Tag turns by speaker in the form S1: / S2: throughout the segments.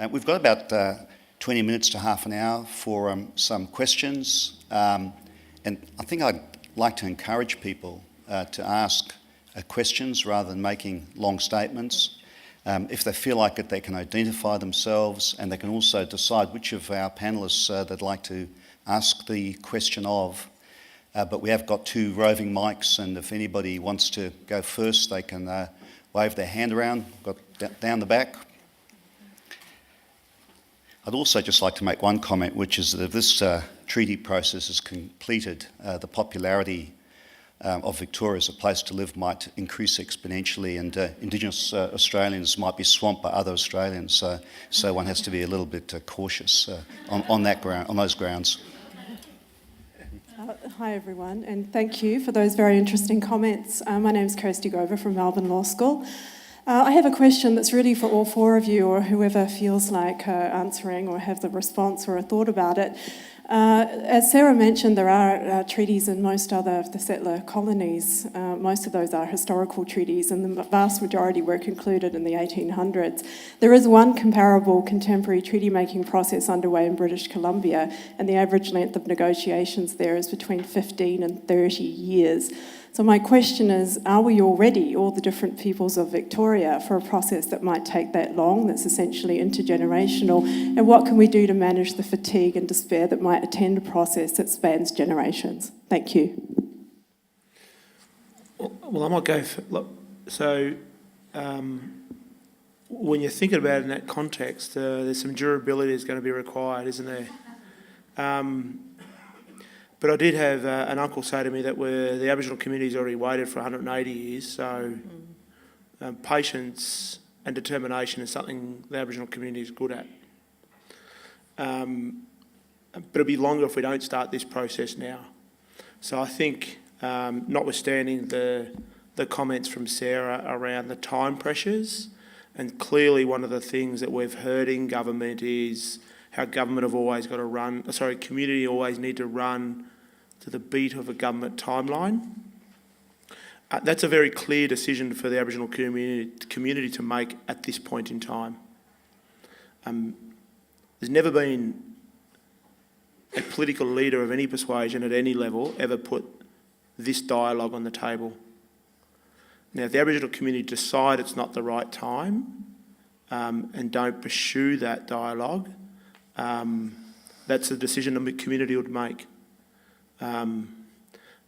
S1: We've got about 20 minutes to half an hour for some questions. And I think I'd like to encourage people to ask questions rather than making long statements. If they feel like it, they can identify themselves, and they can also decide which of our panellists they'd like to ask the question of. But we have got 2 roving mics, and if anybody wants to go first, they can wave their hand around. Got down the back. I'd also just like to make one comment, which is that if this treaty process is completed, the popularity of Victoria as a place to live might increase exponentially, and Indigenous Australians might be swamped by other Australians. So one has to be a little bit cautious on those grounds.
S2: Hi everyone, and thank you for those very interesting comments. My name is Costa Grover from Melbourne Law School. I have a question that's really for all 4 of you, or whoever feels like answering or have the response or a thought about it. As Sarah mentioned, there are treaties in most other of the settler colonies. Most of those are historical treaties, and the vast majority were concluded in the 1800s. There is one comparable contemporary treaty-making process underway in British Columbia, and the average length of negotiations there is between 15 and 30 years. So my question is, are we all ready, all the different peoples of Victoria, for a process that might take that long, that's essentially intergenerational? And what can we do to manage the fatigue and despair that might attend a process that spans generations? Thank you.
S3: Well, I might go for... Look, so when you're thinking about it in that context, there's some durability that's going to be required, isn't there? But I did have an uncle say to me that the Aboriginal community's already waited for 180 years, so patience and determination is something the Aboriginal community is good at. But it'll be longer if we don't start this process now. So I think, notwithstanding the comments from Sarah around the time pressures, and clearly one of the things that we've heard in government is how government have always got to run, community always need to run to the beat of a government timeline. That's a very clear decision for the Aboriginal community to make at this point in time. There's never been a political leader of any persuasion at any level ever put this dialogue on the table. Now, if the Aboriginal community decide it's not the right time and don't pursue that dialogue, that's a decision the community would make.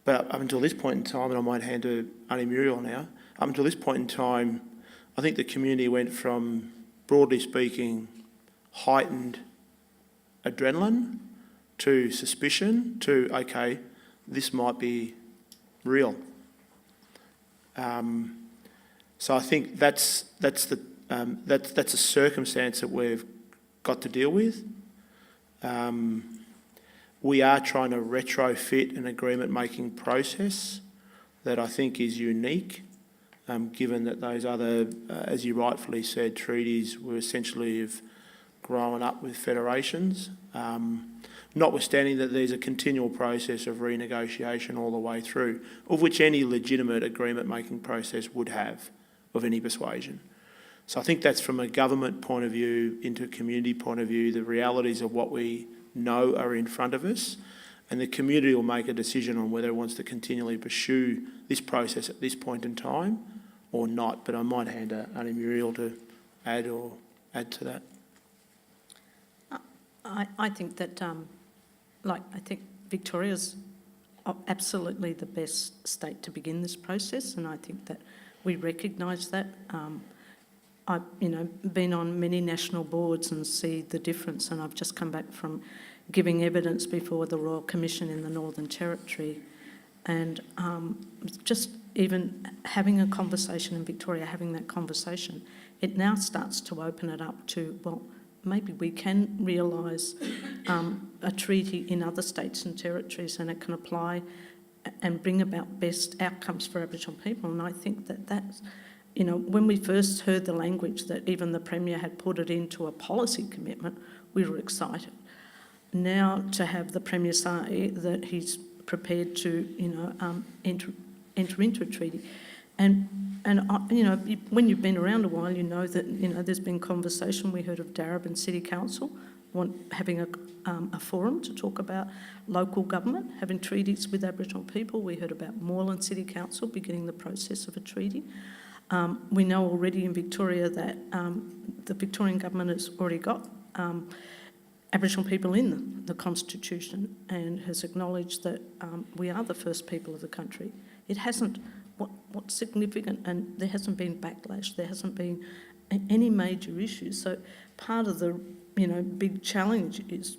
S3: But up until this point in time, and I might hand to Aunty Muriel now, up until this point in time, I think the community went from, broadly speaking, heightened adrenaline to suspicion to, okay, this might be real. So I think that's a circumstance that we've got to deal with. We are trying to retrofit an agreement-making process that I think is unique, given that those other, as you rightfully said, treaties were essentially have grown up with federations, notwithstanding that there's a continual process of renegotiation all the way through, of which any legitimate agreement-making process would have, of any persuasion. So I think that's from a government point of view into a community point of view, the realities of what we know are in front of us, and the community will make a decision on whether it wants to continually pursue this process at this point in time or not. But I might hand to Aunty Muriel to add to that.
S4: I think that, I think Victoria's absolutely the best state to begin this process, and I think that we recognise that. I've been on many national boards and see the difference, and I've just come back from giving evidence before the Royal Commission in the Northern Territory, and just even having a conversation in Victoria, having that conversation, it now starts to open it up to, well, maybe we can realise a treaty in other states and territories, and it can apply and bring about best outcomes for Aboriginal people. And I think that that's, when we first heard the language that even the Premier had put it into a policy commitment, we were excited. Now to have the Premier say that he's prepared to, enter into a treaty. And when you've been around a while, you know that, there's been conversation. We heard of Darebin City Council having a forum to talk about local government, having treaties with Aboriginal people. We heard about Moreland City Council beginning the process of a treaty. We know already in Victoria that the Victorian government has already got Aboriginal people in the Constitution and has acknowledged that we are the first people of the country. It hasn't, what's significant, and there hasn't been backlash, there hasn't been any major issues. So part of the, big challenge is,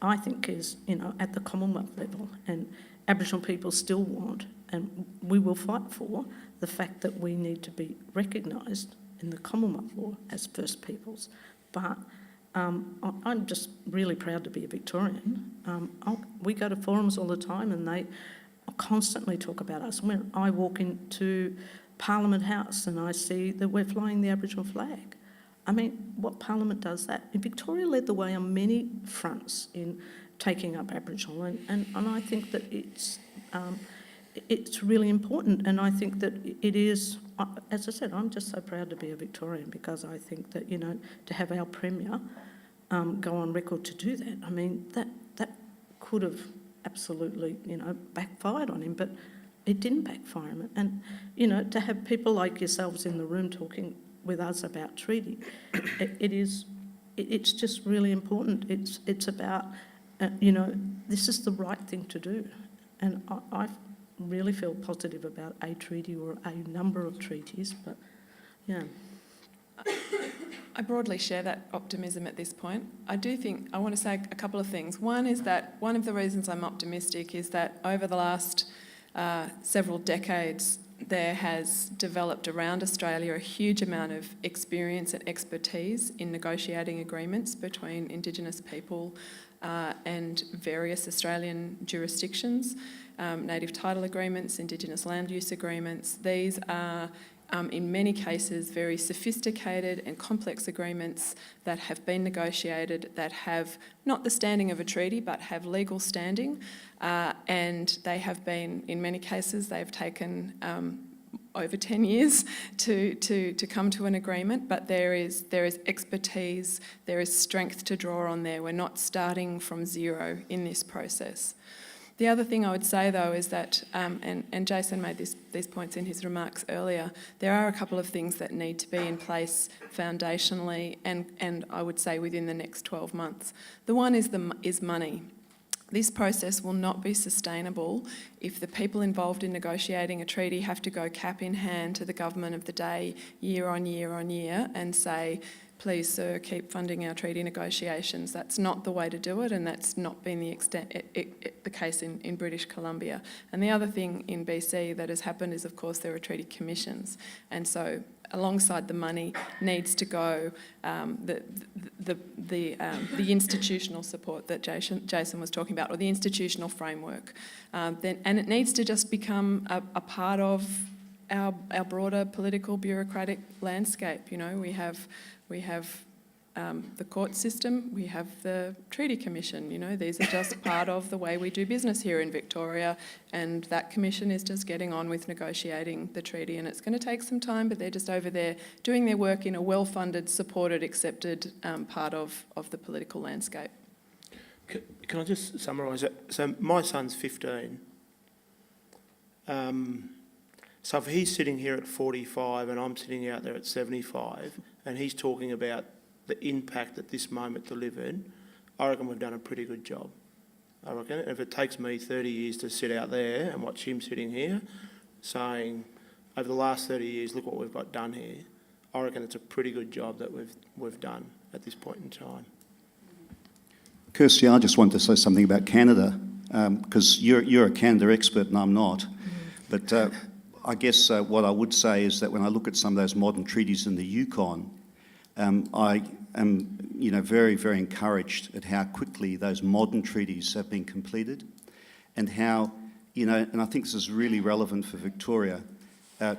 S4: I think, is, at the Commonwealth level, and Aboriginal people still want, and we will fight for, the fact that we need to be recognised in the Commonwealth law as First Peoples. But I'm just really proud to be a Victorian. We go to forums all the time and they constantly talk about us. When I walk into Parliament House and I see that we're flying the Aboriginal flag. I mean, what Parliament does that? Victoria led the way on many fronts in taking up Aboriginal, and I think that it's really important, and I think that it is, as I said, I'm just so proud to be a Victorian, because I think that, to have our Premier go on record to do that, I mean, that could have absolutely, backfired on him, but it didn't backfire him. And, to have people like yourselves in the room talking with us about treaty, it's just really important. It's about, this is the right thing to do. And I really feel positive about a treaty or a number of treaties, but yeah.
S5: I broadly share that optimism at this point. I do think, I want to say a couple of things. One is that one of the reasons I'm optimistic is that over the last several decades, there has developed around Australia a huge amount of experience and expertise in negotiating agreements between Indigenous people and various Australian jurisdictions. Native title agreements, Indigenous land use agreements. These are, in many cases, very sophisticated and complex agreements that have been negotiated, that have not the standing of a treaty, but have legal standing. And they have been, in many cases, they've taken over 10 years to come to an agreement, but there is expertise, there is strength to draw on there. We're not starting from zero in this process. The other thing I would say, though, is that, and Jason made these points in his remarks earlier, there are a couple of things that need to be in place foundationally and I would say within the next 12 months. The one is money. This process will not be sustainable if the people involved in negotiating a treaty have to go cap in hand to the government of the day year on year on year and say, please, sir, keep funding our treaty negotiations. That's not the way to do it, and that's not been the case in British Columbia. And the other thing in BC that has happened is, of course, there are treaty commissions. And so alongside the money needs to go the institutional support that Jason was talking about, or the institutional framework. And it needs to just become a part of our broader political bureaucratic landscape. We have the court system, we have the Treaty Commission, these are just part of the way we do business here in Victoria, and that commission is just getting on with negotiating the treaty, and it's going to take some time, but they're just over there doing their work in a well-funded, supported, accepted part of the political landscape.
S3: Can I just summarise that? So my son's 15. So if he's sitting here at 45 and I'm sitting out there at 75 and he's talking about the impact that this moment delivered, I reckon we've done a pretty good job. I reckon. If it takes me 30 years to sit out there and watch him sitting here saying, over the last 30 years, look what we've got done here, I reckon it's a pretty good job that we've done at this point in time.
S1: Kirsty, I just wanted to say something about Canada, because you're a Canada expert and I'm not. But I guess what I would say is that when I look at some of those modern treaties in the Yukon, I am, very, very encouraged at how quickly those modern treaties have been completed, and how, and I think this is really relevant for Victoria.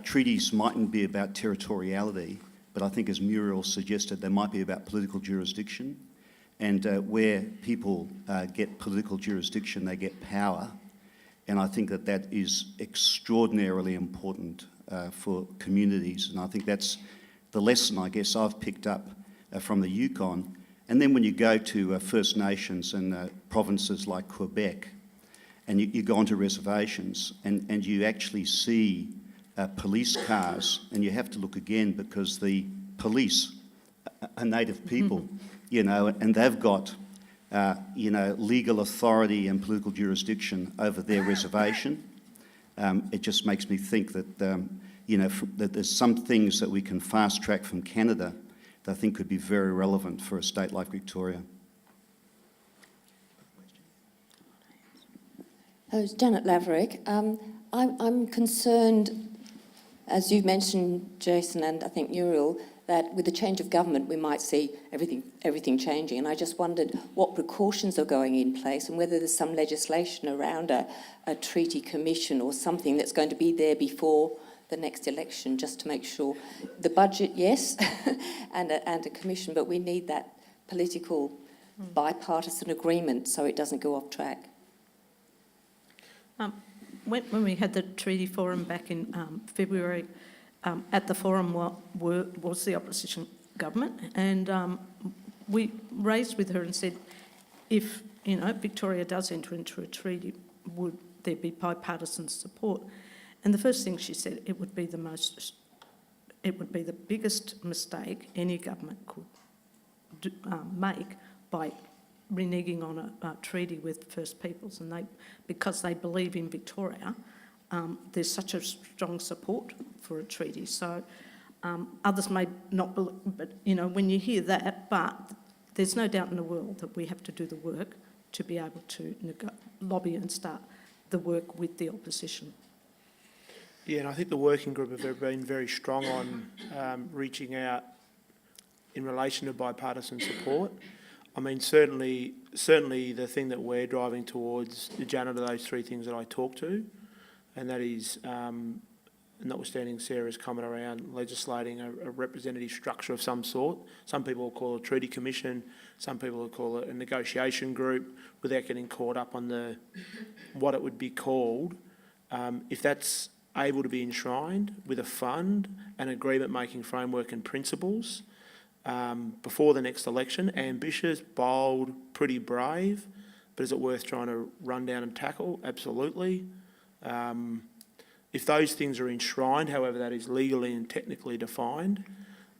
S1: Treaties mightn't be about territoriality, but I think, as Muriel suggested, they might be about political jurisdiction, and where people get political jurisdiction, they get power. And I think that is extraordinarily important for communities. And I think that's the lesson, I guess, I've picked up from the Yukon. And then when you go to First Nations and provinces like Quebec, and you go onto reservations, and you actually see police cars, and you have to look again because the police are native people, you know, and they've got, you know, legal authority and political jurisdiction over their reservation. It just makes me think that, you know, that there's some things that we can fast track from Canada that I think could be very relevant for a state like Victoria.
S6: It's Janet Laverick. I'm concerned, as you mentioned, Jason, and I think Muriel, that with the change of government we might see everything changing. And I just wondered what precautions are going in place and whether there's some legislation around a treaty commission or something that's going to be there before the next election, just to make sure. The budget, yes, and a commission, but we need that political bipartisan agreement so it doesn't go off track.
S4: When we had the treaty forum back in February, at the forum was the opposition government, and we raised with her and said, if, you know, Victoria does enter into a treaty, would there be bipartisan support? And the first thing she said, it would be the biggest mistake any government could make by reneging on a treaty with First Peoples, and because they believe in Victoria, there's such a strong support for a treaty. So others may not believe, but you know, when you hear that, but there's no doubt in the world that we have to do the work to be able to lobby and start the work with the opposition.
S3: Yeah, and I think the working group have been very strong on reaching out in relation to bipartisan support. I mean, certainly the thing that we're driving towards, Janet, are those three things that I talked to, and that is, notwithstanding Sarah's comment around legislating a representative structure of some sort. Some people will call it a treaty commission, some people will call it a negotiation group, without getting caught up on what it would be called. If that's able to be enshrined with a fund, an agreement-making framework and principles, before the next election, ambitious, bold, pretty brave, but is it worth trying to run down and tackle? Absolutely. If those things are enshrined, however that is legally and technically defined,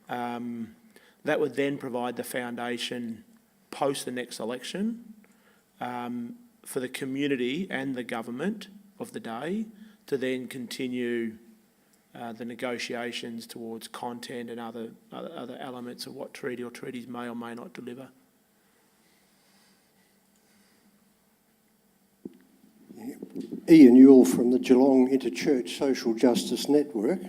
S3: that would then provide the foundation post the next election for the community and the government of the day to then continue the negotiations towards content and other elements of what treaty or treaties may or may not deliver.
S7: Ian Yule from the Geelong Interchurch Social Justice Network.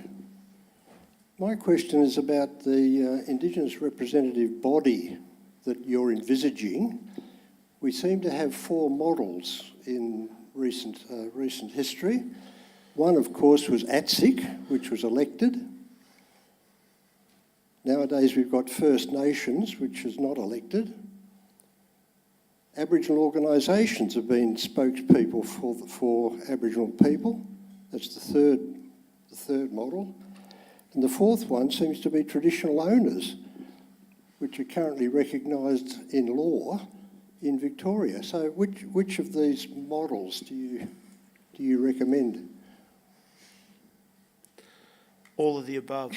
S7: My question is about the Indigenous representative body that you're envisaging. We seem to have four models in recent history. One, of course, was ATSIC, which was elected. Nowadays we've got First Nations, which is not elected. Aboriginal organisations have been spokespeople for Aboriginal people. That's the third model. And the fourth one seems to be traditional owners, which are currently recognised in law in Victoria. So which of these models do you recommend?
S3: All of the above.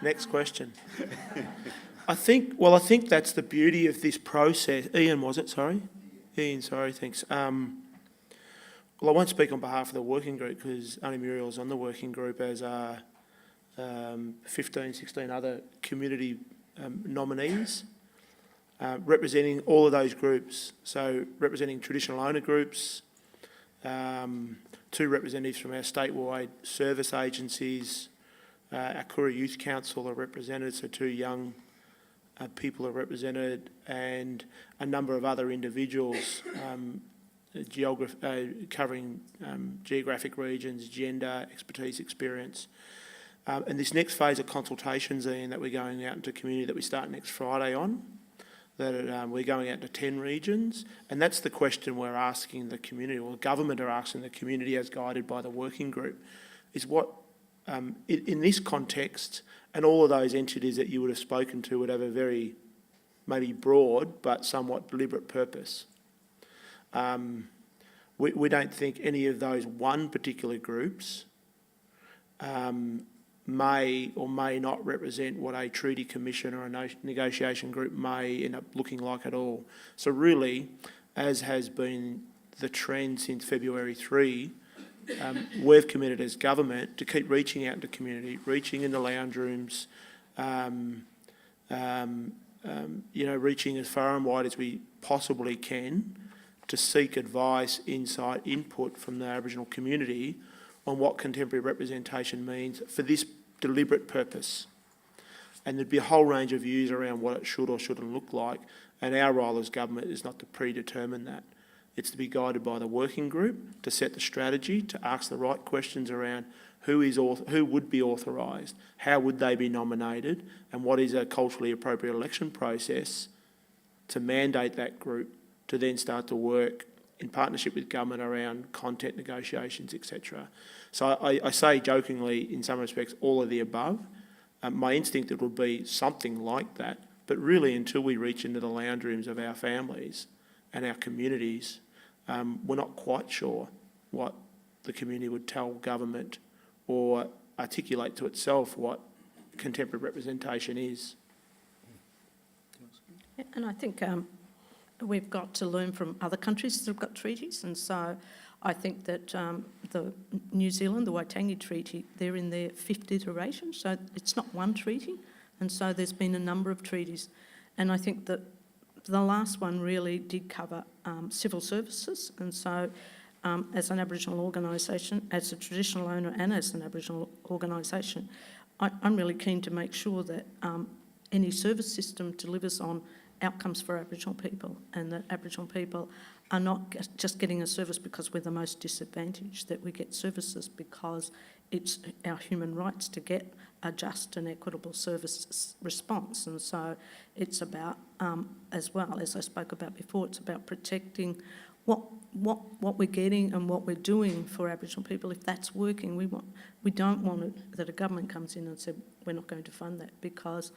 S3: Next question. I think that's the beauty of this process. Ian, was it? Sorry? Ian, sorry, thanks. Well, I won't speak on behalf of the working group because only Muriel's on the working group, as are 15, 16 other community nominees representing all of those groups. So representing traditional owner groups, 2 representatives from our statewide service agencies, our Kura Youth Council are represented, so 2 young people are represented, and a number of other individuals covering geographic regions, gender, expertise, experience. And this next phase of consultations, Ian, that we're going out into community that we start next Friday on, that we're going out to 10 regions, and that's the question we're asking the community, or government are asking the community as guided by the working group. is what, in this context, and all of those entities that you would have spoken to would have a very maybe broad but somewhat deliberate purpose. We don't think any of those one particular groups may or may not represent what a treaty commission or a negotiation group may end up looking like at all. So really, as has been the trend since February 3, we've committed as government to keep reaching out to the community, reaching in the lounge rooms, reaching as far and wide as we possibly can to seek advice, insight, input from the Aboriginal community on what contemporary representation means for this deliberate purpose. And there'd be a whole range of views around what it should or shouldn't look like, and our role as government is not to predetermine that. It's to be guided by the working group, to set the strategy, to ask the right questions around who would be authorised, how would they be nominated, and what is a culturally appropriate election process to mandate that group to then start to work in partnership with government around content negotiations, etc. So I say jokingly, in some respects, all of the above. My instinct it would be something like that, but really until we reach into the lounge rooms of our families and our communities, we're not quite sure what the community would tell government or articulate to itself what contemporary representation is.
S4: And I think we've got to learn from other countries that have got treaties, and so I think that the New Zealand, the Waitangi Treaty, they're in their 5th iteration, so it's not one treaty, and so there's been a number of treaties. And I think that the last one really did cover civil services, and so as an Aboriginal organisation, as a traditional owner and as an Aboriginal organisation, I'm really keen to make sure that any service system delivers on outcomes for Aboriginal people, and that Aboriginal people are not just getting a service because we're the most disadvantaged, that we get services because it's our human rights to get a just and equitable service response. And so it's about, as well, as I spoke about before, it's about protecting what we're getting and what we're doing for Aboriginal people. If that's working, we don't want it that a government comes in and says we're not going to fund that, because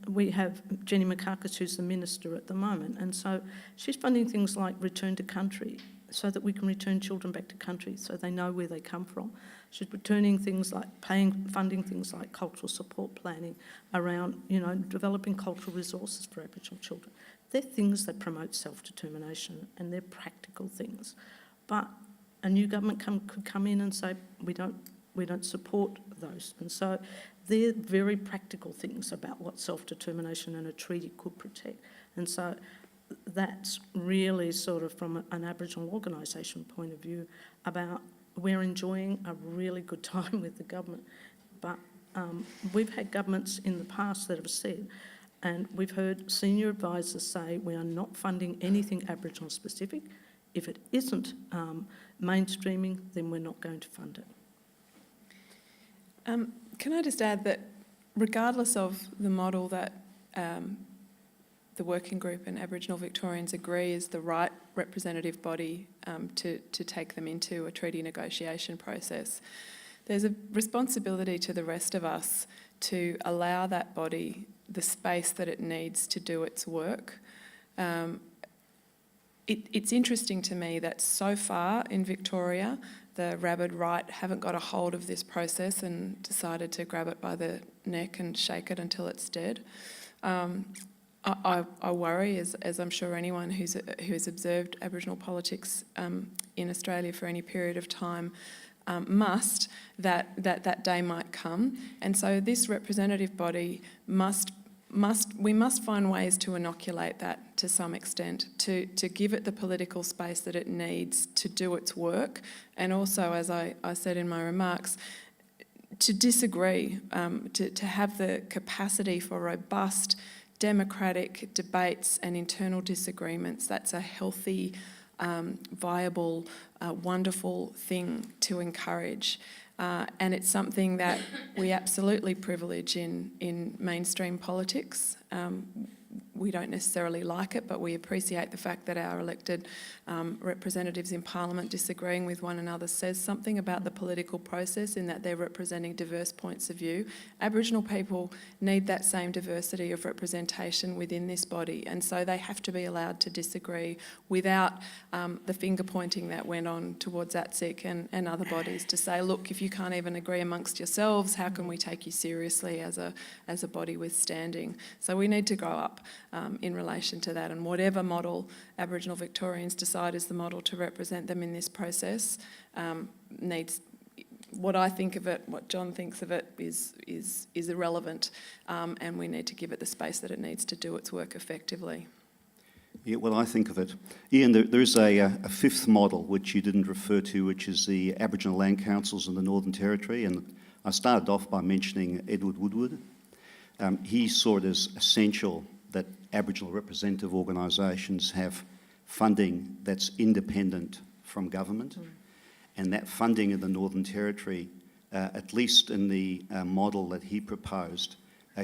S4: we have Jenny McCarkis, who's the minister at the moment, and so she's funding things like return to country, so that we can return children back to country so they know where they come from. She's funding things like cultural support planning around, developing cultural resources for Aboriginal children. They're things that promote self-determination, and they're practical things. But a new government could come in and say, we don't support those. And so they're very practical things about what self-determination and a treaty could protect. And so that's really sort of from an Aboriginal organisation point of view about we're enjoying a really good time with the government. But we've had governments in the past that have said, and we've heard senior advisors say, we are not funding anything Aboriginal specific. If it isn't mainstreaming, then we're not going to fund it.
S5: Can I just add that regardless of the model that the working group and Aboriginal Victorians agree is the right representative body to take them into a treaty negotiation process, there's a responsibility to the rest of us to allow that body the space that it needs to do its work. It's interesting to me that so far in Victoria, the rabid right haven't got a hold of this process and decided to grab it by the neck and shake it until it's dead. I worry, as I'm sure anyone who's observed Aboriginal politics in Australia for any period of time must, that day might come. And so this representative body we must find ways to inoculate that to some extent, to give it the political space that it needs to do its work, and also, as I said in my remarks, to disagree, to have the capacity for robust democratic debates and internal disagreements. That's a healthy, viable, wonderful thing to encourage. And it's something that we absolutely privilege in mainstream politics. we don't necessarily like it, but we appreciate the fact that our elected representatives in Parliament disagreeing with one another says something about the political process in that they're representing diverse points of view. Aboriginal people need that same diversity of representation within this body, and so they have to be allowed to disagree without the finger pointing that went on towards ATSIC and other bodies to say, look, if you can't even agree amongst yourselves, how can we take you seriously as a body with standing? So we need to grow up in relation to that, and whatever model Aboriginal Victorians decide is the model to represent them in this process needs. What I think of it, what John thinks of it, is irrelevant, and we need to give it the space that it needs to do its work effectively.
S1: Yeah, well, I think of it. Ian, there is a fifth model which you didn't refer to, which is the Aboriginal Land Councils in the Northern Territory, and I started off by mentioning Edward Woodward. He saw it as essential that Aboriginal representative organisations have funding that's independent from government, and that funding in the Northern Territory, at least in the model that he proposed,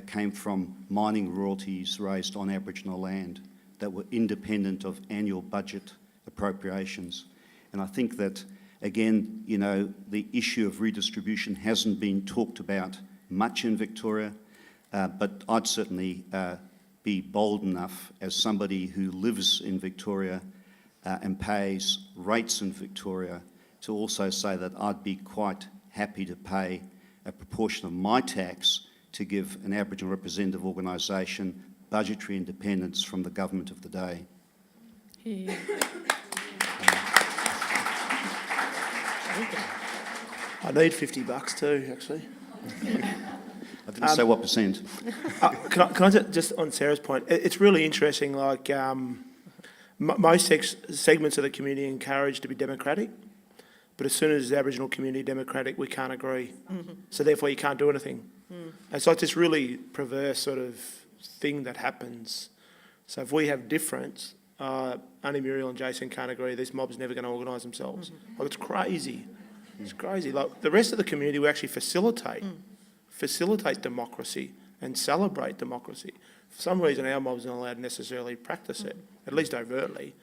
S1: came from mining royalties raised on Aboriginal land that were independent of annual budget appropriations. And I think that, again, you know, the issue of redistribution hasn't been talked about much in Victoria, but I'd certainly be bold enough as somebody who lives in Victoria and pays rates in Victoria to also say that I'd be quite happy to pay a proportion of my tax to give an Aboriginal representative organisation budgetary independence from the government of the day.
S5: Yeah.
S3: I need $50 too, actually.
S1: I didn't say what percent.
S3: Can I just on Sarah's point, it's really interesting, like most segments of the community encouraged to be democratic, but as soon as the Aboriginal community democratic, we can't agree. So therefore you can't do anything. And so it's this really perverse sort of thing that happens. So if we have difference, only Muriel and Jason can't agree, this mob's never going to organise themselves. Like, it's crazy. It's crazy. Like, the rest of the community will actually facilitate democracy and celebrate democracy. For some reason, our mob's not allowed to necessarily practice it, at least overtly.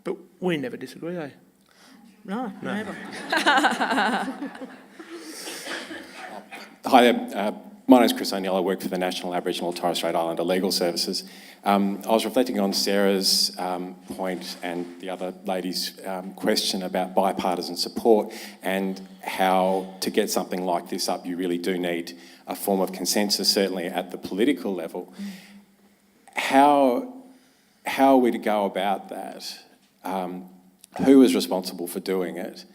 S3: But we never disagree, eh?
S4: No, never.
S8: Hi there. My name's Chris O'Neill. I work for the National Aboriginal Torres Strait Islander Legal Services. I was reflecting on Sarah's point and the other lady's question about bipartisan support and how to get something like this up you really do need a form of consensus, certainly at the political level. How are we to go about that? Who is responsible for doing it,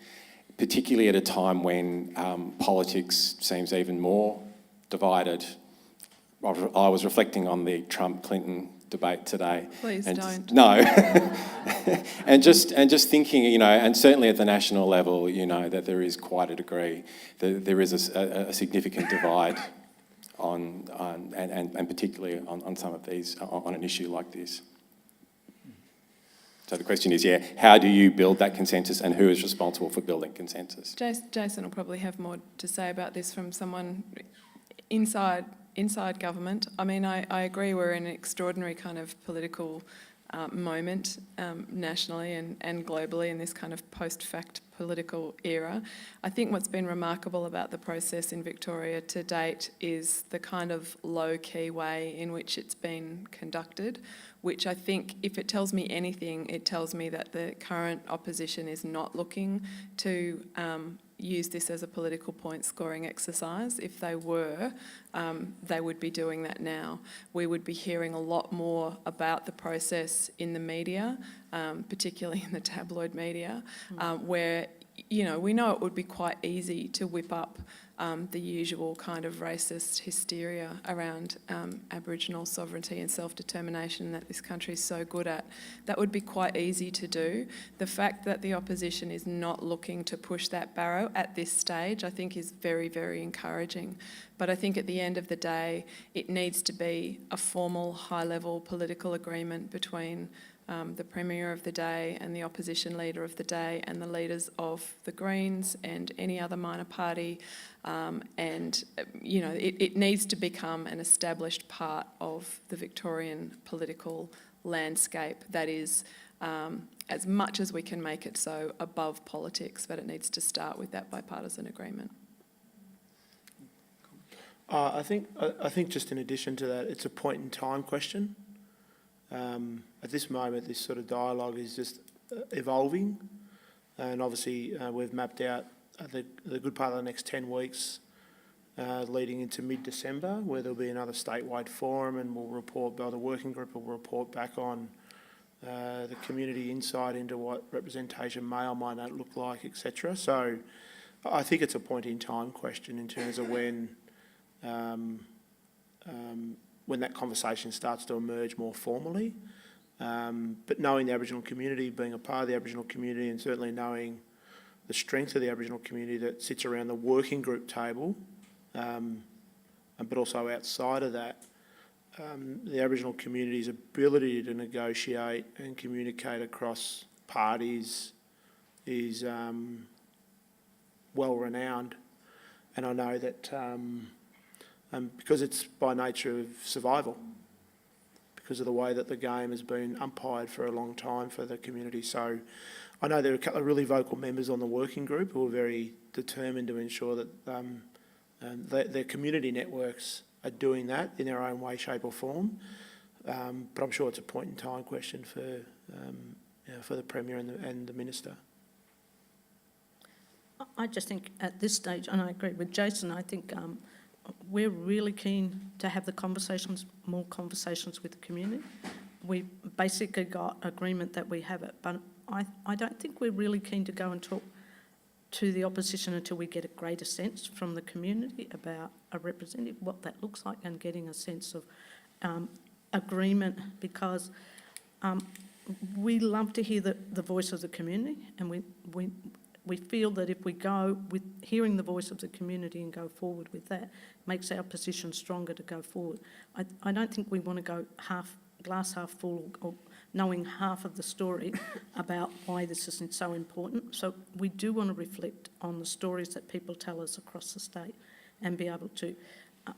S8: particularly at a time when politics seems even more divided? I was reflecting on the Trump-Clinton debate today.
S5: Please don't.
S8: No. and just thinking, you know, and certainly at the national level, you know, that there is quite a degree, there is a significant divide on and particularly on some of these, on an issue like this. So the question is, how do you build that consensus and who is responsible for building consensus?
S5: Jason will probably have more to say about this from someone inside government. I mean, I agree we're in an extraordinary kind of political moment nationally and globally in this kind of post-fact political era. I think what's been remarkable about the process in Victoria to date is the kind of low-key way in which it's been conducted, which I think, if it tells me anything, it tells me that the current opposition is not looking to use this as a political point-scoring exercise. If they were, they would be doing that now. We would be hearing a lot more about the process in the media, particularly in the tabloid media, where, you know, we know it would be quite easy to whip up the usual kind of racist hysteria around Aboriginal sovereignty and self-determination that this country is so good at. That would be quite easy to do. The fact that the opposition is not looking to push that barrow at this stage, I think, is very, very encouraging. But I think at the end of the day, it needs to be a formal, high-level political agreement between the Premier of the day and the Opposition Leader of the day and the leaders of the Greens and any other minor party. It needs to become an established part of the Victorian political landscape that is, as much as we can make it so, above politics, but it needs to start with that bipartisan agreement.
S3: I think just in addition to that, it's a point in time question. At this moment, this sort of dialogue is just evolving, and obviously we've mapped out the good part of the next 10 weeks leading into mid-December, where there'll be another statewide forum, and the working group will report back on the community insight into what representation may or may not look like, etc. So I think it's a point in time question in terms of when that conversation starts to emerge more formally. But knowing the Aboriginal community, being a part of the Aboriginal community, and certainly knowing the strength of the Aboriginal community that sits around the working group table, but also outside of that, the Aboriginal community's ability to negotiate and communicate across parties is well renowned. And I know that because it's by nature of survival, because of the way that the game has been umpired for a long time for the community. So I know there are a couple of really vocal members on the working group who are very determined to ensure that their community networks are doing that in their own way, shape or form. But I'm sure it's a point in time question for the Premier and the Minister.
S4: I just think at this stage, and I agree with Jason, I think we're really keen to have more conversations with the community. We basically got agreement that we have it, but I don't think we're really keen to go and talk to the opposition until we get a greater sense from the community about a representative, what that looks like, and getting a sense of agreement, because we love to hear the voice of the community, and we feel that if we go with hearing the voice of the community and go forward with that, makes our position stronger to go forward. I don't think we want to go glass half full or knowing half of the story about why this isn't so important. So we do want to reflect on the stories that people tell us across the state and be able to. I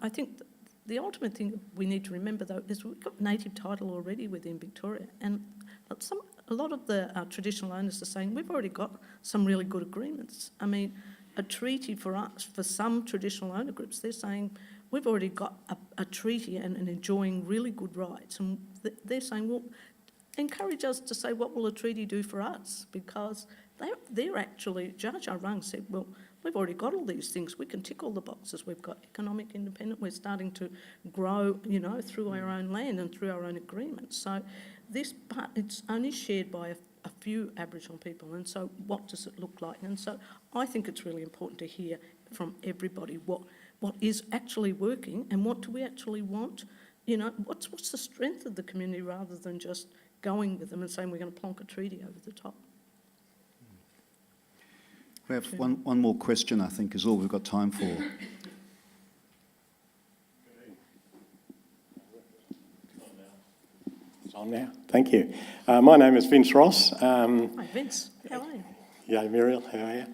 S4: think the ultimate thing we need to remember, though, is we've got native title already within Victoria, and a lot of the traditional owners are saying we've already got some really good agreements. I mean, a treaty for us, for some traditional owner groups, they're saying we've already got a treaty and enjoying really good rights. And they're saying, well, encourage us to say what will a treaty do for us, because they're actually, Judge Arung said, well, we've already got all these things. We can tick all the boxes. We've got economic independence. We're starting to grow, through our own land and through our own agreements. So this part, it's only shared by a few Aboriginal people. And so what does it look like? And so I think it's really important to hear from everybody what is actually working and what do we actually want. What's the strength of the community, rather than just going with them and saying we're going to plonk a treaty over the top.
S1: We have one more question, I think, is all we've got time for.
S9: It's on now. Thank you. My name is Vince Ross.
S4: Hi, Vince. How are you?
S9: Yeah, Muriel, how are you?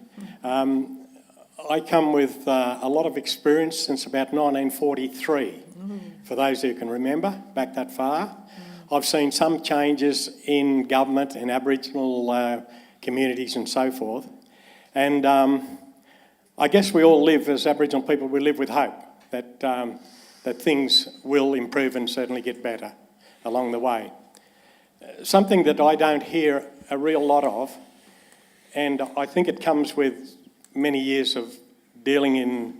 S9: I come with a lot of experience since about 1943. For those who can remember, back that far. I've seen some changes in government, in Aboriginal communities and so forth. And I guess we all live, as Aboriginal people, we live with hope that things will improve and certainly get better along the way. Something that I don't hear a real lot of, and I think it comes with many years of dealing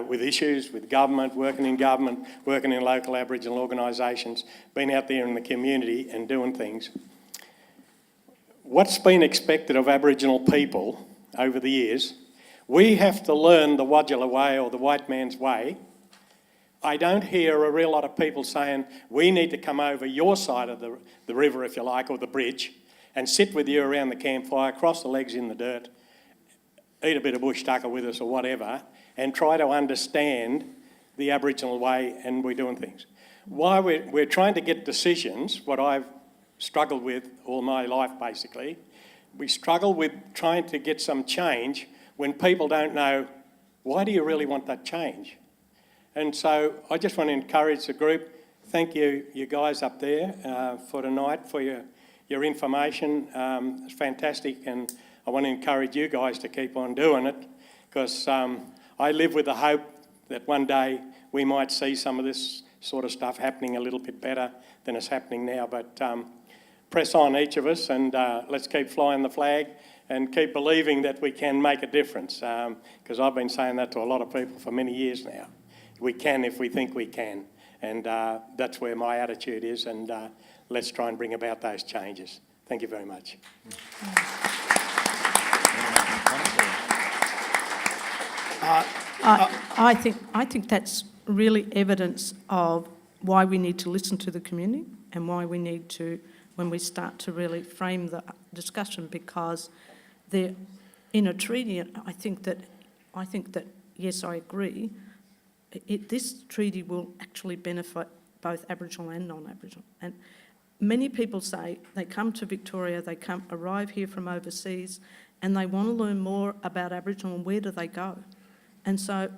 S9: with issues, with government, working in local Aboriginal organisations, being out there in the community and doing things. What's been expected of Aboriginal people over the years, we have to learn the Wadjala way or the white man's way. I don't hear a real lot of people saying, we need to come over your side of the river, if you like, or the bridge, and sit with you around the campfire, cross the legs in the dirt, eat a bit of bush tucker with us or whatever, and try to understand the Aboriginal way and we're doing things. Why we're trying to get decisions, what I've struggled with all my life basically, we struggle with trying to get some change when people don't know, why do you really want that change? And so I just want to encourage the group, thank you guys up there for tonight, for your information. It's fantastic, and I want to encourage you guys to keep on doing it, because I live with the hope that one day we might see some of this sort of stuff happening a little bit better than it's happening now. But press on, each of us, and let's keep flying the flag and keep believing that we can make a difference, because I've been saying that to a lot of people for many years now. We can if we think we can, and that's where my attitude is, and let's try and bring about those changes. Thank you very much.
S4: I think that's really evidence of why we need to listen to the community and why we need to, when we start to really frame the discussion, because they're in a treaty. I think that yes, I agree. This treaty will actually benefit both Aboriginal and non-Aboriginal. And many people say they come to Victoria, they arrive here from overseas, and they want to learn more about Aboriginal, and where do they go? And so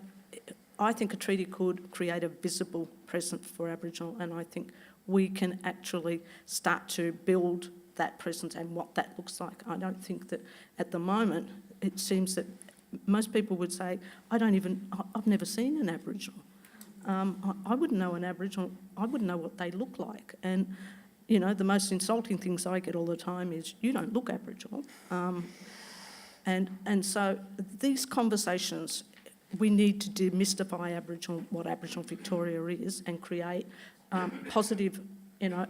S4: I think a treaty could create a visible presence for Aboriginal, and I think we can actually start to build that presence and what that looks like. I don't think that at the moment it seems that most people would say, I've never seen an Aboriginal. I wouldn't know an Aboriginal, I wouldn't know what they look like. And, you know, the most insulting things I get all the time is, you don't look Aboriginal. And so these conversations, we need to demystify Aboriginal, what Aboriginal Victoria is, and create positive, you know,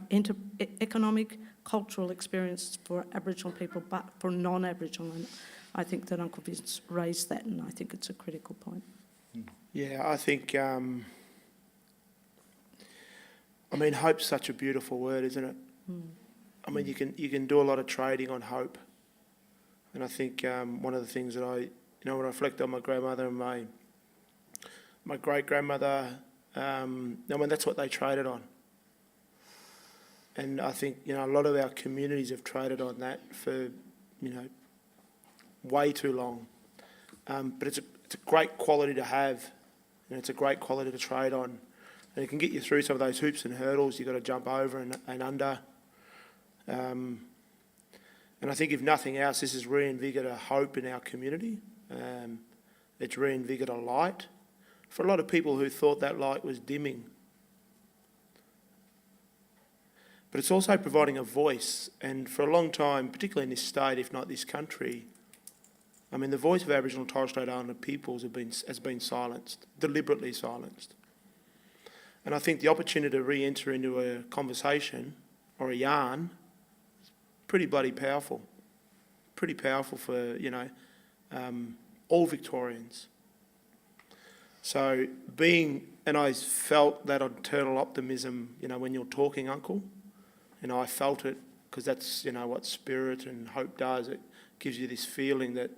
S4: economic, cultural experience for Aboriginal people, but for non-Aboriginal. And I think that Uncle Vince raised that, and I think it's a critical point.
S3: Yeah, I think, I mean, hope's such a beautiful word, isn't it? I mean, you can do a lot of trading on hope. And I think one of the things that when I reflect on my grandmother and my great-grandmother, I mean, that's what they traded on. And I think, you know, a lot of our communities have traded on that for, you know, way too long. But it's a great quality to have, and it's a great quality to trade on. And it can get you through some of those hoops and hurdles you've got to jump over and under. And I think if nothing else, this has reinvigorated a hope in our community. It's reinvigorated a light for a lot of people who thought that light was dimming. But it's also providing a voice, and for a long time, particularly in this state, if not this country, I mean, the voice of Aboriginal and Torres Strait Islander peoples has been silenced, deliberately silenced. And I think the opportunity to re-enter into a conversation or a yarn is pretty bloody powerful. Pretty powerful for, you know, all Victorians. So and I felt that internal optimism, you know, when you're talking, Uncle. You know, I felt it, because that's, you know, what spirit and hope does. It gives you this feeling that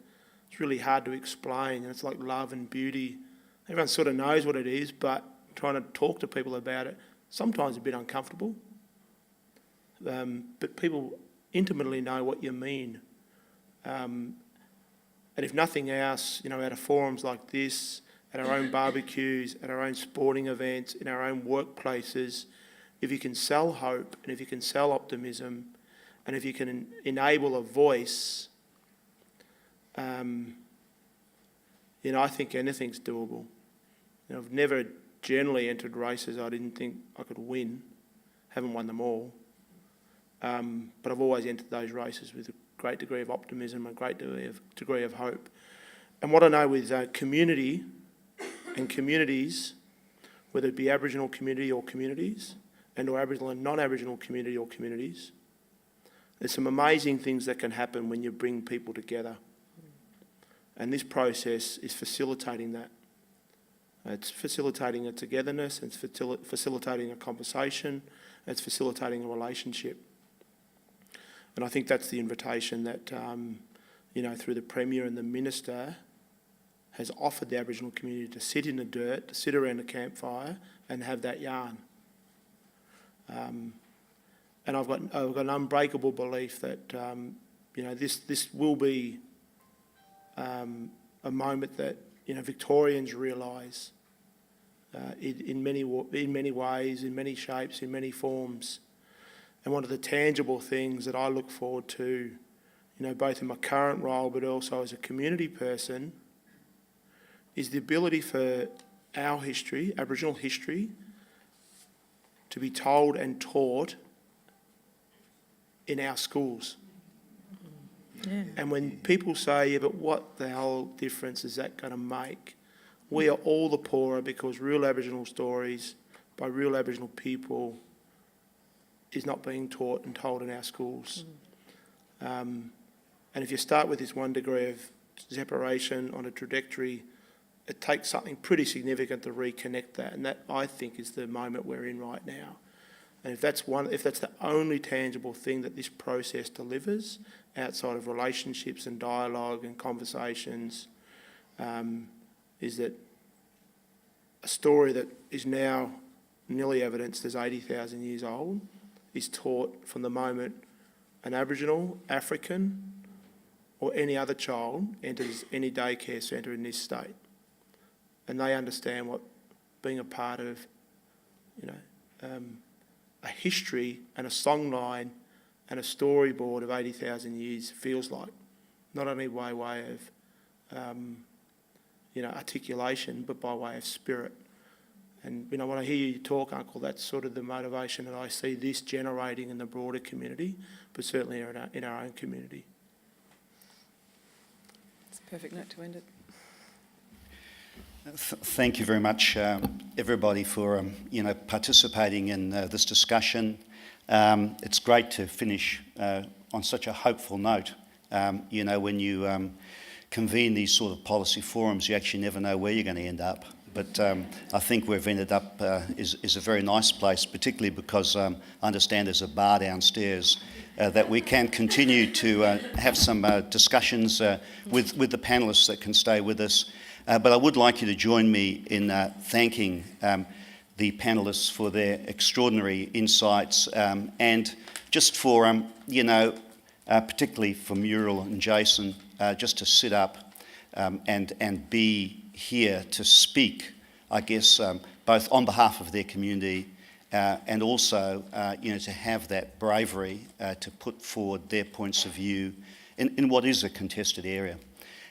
S3: it's really hard to explain, and it's like love and beauty. Everyone sort of knows what it is, but trying to talk to people about it, sometimes a bit uncomfortable. But people intimately know what you mean. And if nothing else, you know, at forums like this, at our own barbecues, at our own sporting events, in our own workplaces, if you can sell hope, and if you can sell optimism, and if you can enable a voice, you know, I think anything's doable. You know, I've never generally entered races I didn't think I could win. Haven't won them all. But I've always entered those races with a great degree of optimism, a great degree of hope. And what I know with community and communities, whether it be Aboriginal community or communities, and or Aboriginal and non-Aboriginal community or communities, there's some amazing things that can happen when you bring people together. And this process is facilitating that. It's facilitating a togetherness, it's facilitating a conversation, it's facilitating a relationship. And I think that's the invitation that, you know, through the Premier and the Minister, has offered the Aboriginal community to sit in the dirt, to sit around a campfire and have that yarn. And I've got an unbreakable belief that this will be a moment that Victorians realise in many ways, in many shapes, in many forms. And one of the tangible things that I look forward to, both in my current role but also as a community person, is the ability for our history, Aboriginal history, to be told and taught in our schools.
S4: Yeah.
S3: And when people say, yeah, but what the hell difference is that going to make? We are all the poorer because real Aboriginal stories by real Aboriginal people is not being taught and told in our schools. And if you start with this 1 degree of separation on a trajectory, it takes something pretty significant to reconnect that, and that, I think, is the moment we're in right now. And if that's the only tangible thing that this process delivers, outside of relationships and dialogue and conversations, is that a story that is now nearly evidenced as 80,000 years old is taught from the moment an Aboriginal, African, or any other child enters any daycare centre in this state. And they understand what being a part of, a history and a songline and a storyboard of 80,000 years feels like. Not only by way of, articulation, but by way of spirit. And, when I hear you talk, Uncle, that's sort of the motivation that I see this generating in the broader community, but certainly in our own community.
S5: It's a perfect note to end it.
S1: Thank you very much, everybody, for participating in this discussion. It's great to finish on such a hopeful note. When you convene these sort of policy forums, you actually never know where you're going to end up. But I think we've ended up is a very nice place, particularly because I understand there's a bar downstairs that we can continue to have some discussions with the panellists that can stay with us. But I would like you to join me in thanking the panellists for their extraordinary insights and just for, particularly for Muriel and Jason, just to sit up and be here to speak, I guess, both on behalf of their community and also, to have that bravery to put forward their points of view in what is a contested area.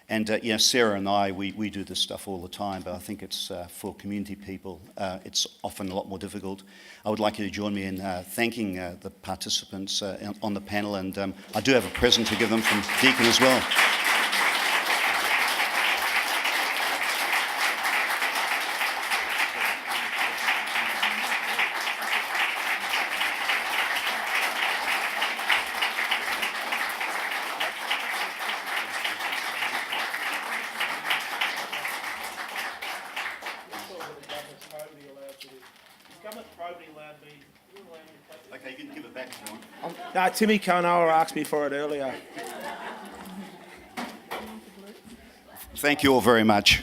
S1: And, Sarah and I, we do this stuff all the time, but I think it's for community people, it's often a lot more difficult. I would like you to join me in thanking the participants on the panel, and I do have a present to give them from Deakin as well. Okay, you can give it back if you want.
S3: No, Timmy Kanoa asked me for it earlier.
S1: Thank you all very much.